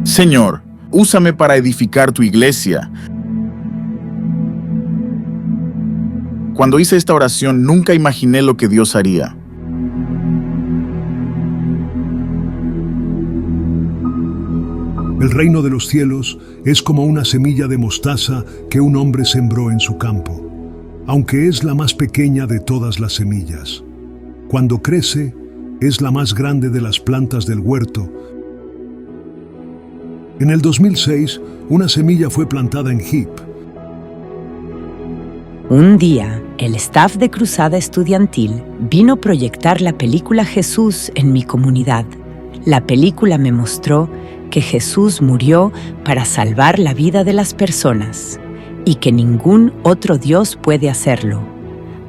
Señor, úsame para edificar tu iglesia. Cuando hice esta oración, nunca imaginé lo que Dios haría. El reino de los cielos es como una semilla de mostaza que un hombre sembró en su campo, aunque es la más pequeña de todas las semillas. Cuando crece, es la más grande de las plantas del huerto. En el 2006, una semilla fue plantada en HIP. Un día, el staff de Cruzada Estudiantil vino a proyectar la película Jesús en mi comunidad. La película me mostró que Jesús murió para salvar la vida de las personas y que ningún otro Dios puede hacerlo.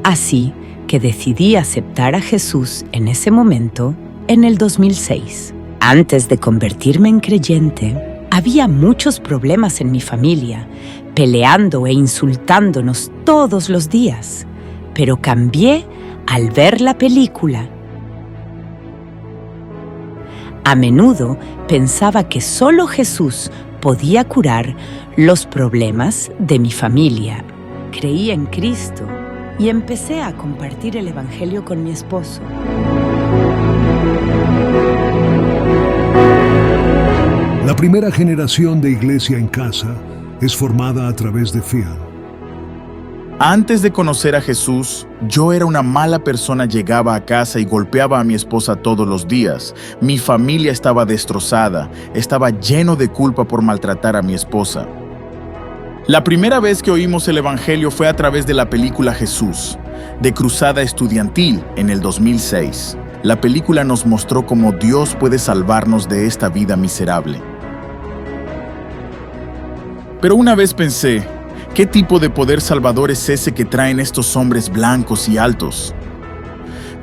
Así que decidí aceptar a Jesús en ese momento, en el 2006. Antes de convertirme en creyente, había muchos problemas en mi familia, peleando e insultándonos todos los días. Pero cambié al ver la película. A menudo pensaba que solo Jesús podía curar los problemas de mi familia. Creí en Cristo y empecé a compartir el Evangelio con mi esposo. La primera generación de Iglesia en Casa es formada a través de FIAN. Antes de conocer a Jesús, yo era una mala persona. Llegaba a casa y golpeaba a mi esposa todos los días. Mi familia estaba destrozada. Estaba lleno de culpa por maltratar a mi esposa. La primera vez que oímos el Evangelio fue a través de la película Jesús, de Cruzada Estudiantil, en el 2006. La película nos mostró cómo Dios puede salvarnos de esta vida miserable. Pero una vez pensé, ¿qué tipo de poder salvador es ese que traen estos hombres blancos y altos?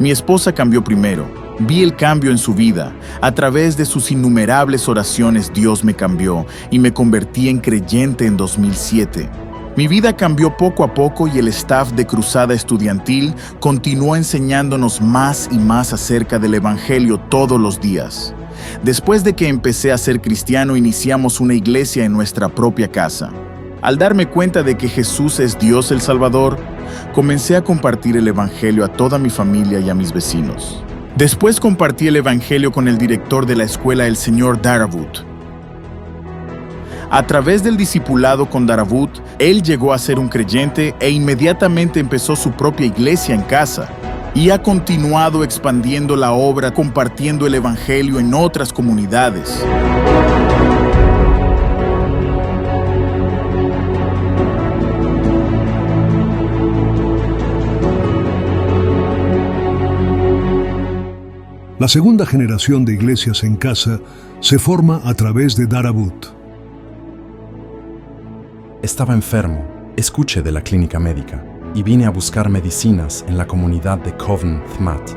Mi esposa cambió primero. Vi el cambio en su vida. A través de sus innumerables oraciones, Dios me cambió y me convertí en creyente en 2007. Mi vida cambió poco a poco y el staff de Cruzada Estudiantil continuó enseñándonos más y más acerca del Evangelio todos los días. Después de que empecé a ser cristiano, iniciamos una iglesia en nuestra propia casa. Al darme cuenta de que Jesús es Dios el Salvador, comencé a compartir el Evangelio a toda mi familia y a mis vecinos. Después compartí el Evangelio con el director de la escuela, el señor Darabut. A través del discipulado con Darabut, él llegó a ser un creyente e inmediatamente empezó su propia iglesia en casa. Y ha continuado expandiendo la obra, compartiendo el Evangelio en otras comunidades. La segunda generación de Iglesias en Casa se forma a través de Darabut. Estaba enfermo, escuché de la clínica médica y vine a buscar medicinas en la comunidad de Kovn Thmat.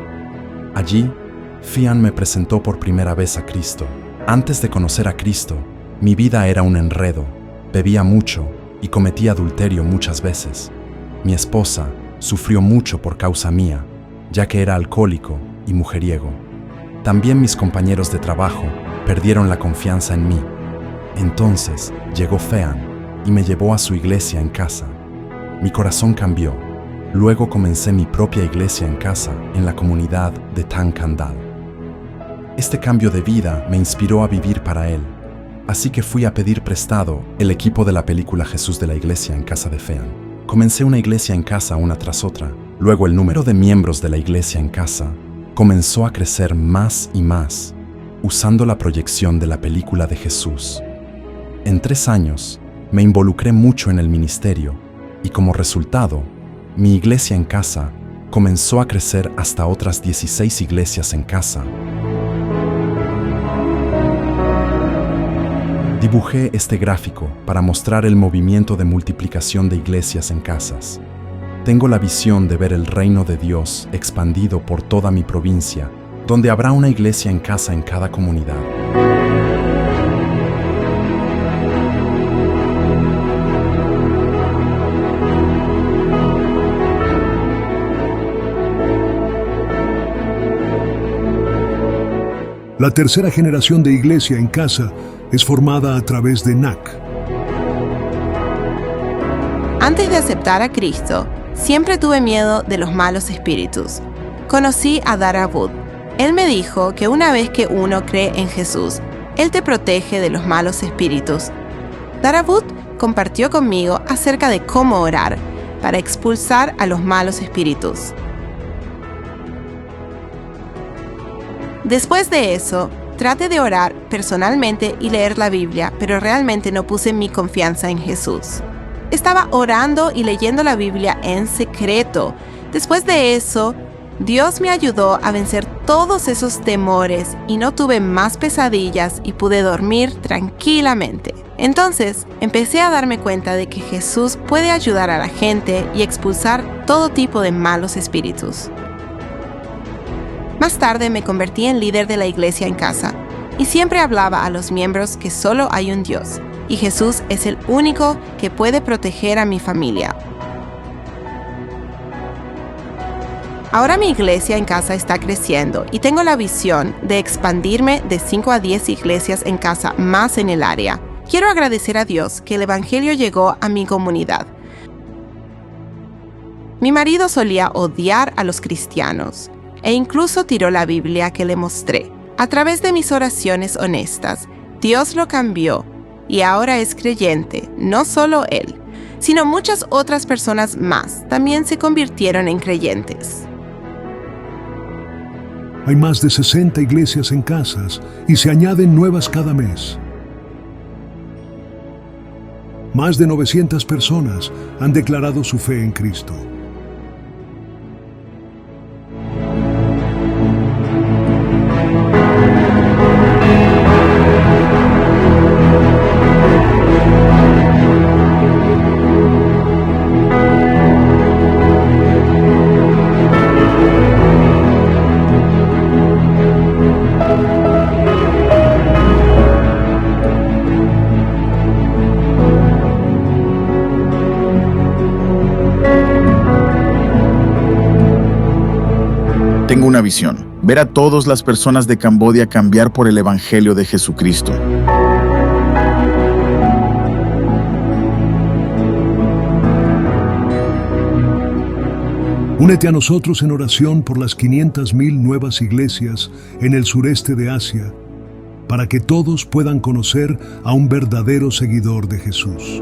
Allí, FIAN me presentó por primera vez a Cristo. Antes de conocer a Cristo, mi vida era un enredo, bebía mucho y cometí adulterio muchas veces. Mi esposa sufrió mucho por causa mía, ya que era alcohólico y mujeriego. También mis compañeros de trabajo perdieron la confianza en mí. Entonces llegó FIAN y me llevó a su iglesia en casa. Mi corazón cambió. Luego comencé mi propia iglesia en casa en la comunidad de Tankandal. Este cambio de vida me inspiró a vivir para Él. Así que fui a pedir prestado el equipo de la película Jesús de la iglesia en casa de FIAN. Comencé una iglesia en casa una tras otra. Luego el número de miembros de la iglesia en casa comenzó a crecer más y más, usando la proyección de la película de Jesús. En 3 años, me involucré mucho en el ministerio y como resultado, mi iglesia en casa comenzó a crecer hasta otras 16 iglesias en casa. Dibujé este gráfico para mostrar el movimiento de multiplicación de iglesias en casas. Tengo la visión de ver el reino de Dios expandido por toda mi provincia, donde habrá una iglesia en casa en cada comunidad. La tercera generación de Iglesia en Casa es formada a través de NAC. Antes de aceptar a Cristo, siempre tuve miedo de los malos espíritus. Conocí a Dara Wood. Él me dijo que una vez que uno cree en Jesús, Él te protege de los malos espíritus. Dara Wood compartió conmigo acerca de cómo orar para expulsar a los malos espíritus. Después de eso, traté de orar personalmente y leer la Biblia, pero realmente no puse mi confianza en Jesús. Estaba orando y leyendo la Biblia en secreto. Después de eso, Dios me ayudó a vencer todos esos temores y no tuve más pesadillas y pude dormir tranquilamente. Entonces, empecé a darme cuenta de que Jesús puede ayudar a la gente y expulsar todo tipo de malos espíritus. Más tarde me convertí en líder de la iglesia en casa y siempre hablaba a los miembros que solo hay un Dios y Jesús es el único que puede proteger a mi familia. Ahora mi iglesia en casa está creciendo y tengo la visión de expandirme de 5 a 10 iglesias en casa más en el área. Quiero agradecer a Dios que el Evangelio llegó a mi comunidad. Mi marido solía odiar a los cristianos e incluso tiró la Biblia que le mostré. A través de mis oraciones honestas, Dios lo cambió y ahora es creyente, no solo él, sino muchas otras personas más también se convirtieron en creyentes. Hay más de 60 iglesias en casas y se añaden nuevas cada mes. Más de 900 personas han declarado su fe en Cristo. Tengo una visión, ver a todas las personas de Camboya cambiar por el Evangelio de Jesucristo. Únete a nosotros en oración por las 500,000 nuevas iglesias en el sureste de Asia, para que todos puedan conocer a un verdadero seguidor de Jesús.